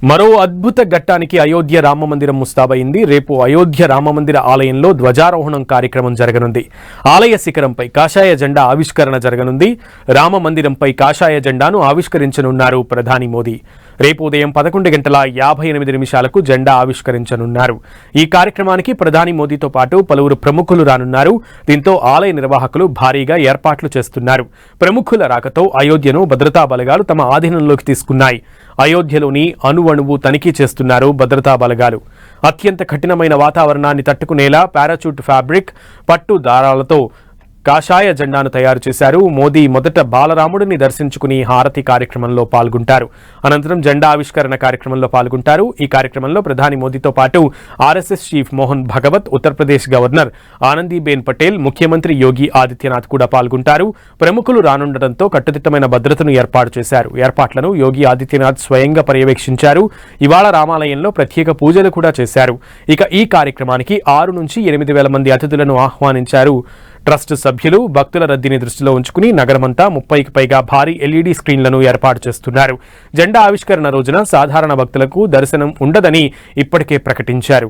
మరో అద్భుత ఘట్టానికి అయోధ్య రామమందిరం ముస్తాబైంది. రేపు అయోధ్య రామమందిర ఆలయంలో ధ్వజారోహణం కార్యక్రమం జరగనుంది. ఆలయ శిఖరంపై కాషాయ జెండా ఆవిష్కరణ జరగనుంది. రామమందిరంపై కాషాయ జెండాను ఆవిష్కరించనున్నారు ప్రధాని మోదీ. రేపు ఉదయం 11:58 జెండా ఆవిష్కరించనున్నారు. ఈ కార్యక్రమానికి ప్రధాని మోదీతో పాటు పలువురు ప్రముఖులు రానున్నారు. దీంతో ఆలయ నిర్వాహకులు భారీగా ఏర్పాట్లు చేస్తున్నారు. ప్రముఖుల రాకతో అయోధ్యను భద్రతా బలగాలు తమ ఆధీనంలోకి తీసుకున్నాయి. అయోధ్యలోని అణువణువు తనిఖీ చేస్తున్నారు భద్రతా బలగాలు. అత్యంత కఠినమైన వాతావరణాన్ని తట్టుకునేలా పారాచూట్ ఫ్యాబ్రిక్, పట్టు దారాలతో కాషాయ జెండాను తయారు చేశారు. మోదీ మొదట బాలరాముడిని దర్శించుకుని హారతి కార్యక్రమంలో పాల్గొంటారు. అనంతరం జెండా ఆవిష్కరణ కార్యక్రమంలో పాల్గొంటారు. ఈ కార్యక్రమంలో ప్రధాని మోదీతో పాటు RSS chief Mohan Bhagwat, Uttar Pradesh governor Anandiben Patel, ముఖ్యమంత్రి యోగి ఆదిత్యనాథ్ కూడా పాల్గొంటారు. ప్రముఖులు రానుండటంతో కట్టుదిట్టమైన భద్రతను ఏర్పాటు చేశారు. ఏర్పాట్లను యోగి ఆదిత్యనాథ్ స్వయంగా పర్యవేక్షించారు. ఇవాళ రామాలయంలో ప్రత్యేక పూజలు కూడా చేశారు. ఇక ఈ కార్యక్రమానికి 6 నుంచి 8,000 మంది అతిథులను ఆహ్వానించారు. ట్రస్ట్ సభ్యులు భక్తుల రద్దీని దృష్టిలో ఉంచుకుని నగరమంతా 30కి పైగా భారీ ఎల్ఈడీ స్క్రీన్లను ఏర్పాటు చేస్తున్నారు. జెండా ఆవిష్కరణ రోజున సాధారణ భక్తులకు దర్శనం ఉండదని ఇప్పటికే ప్రకటించారు.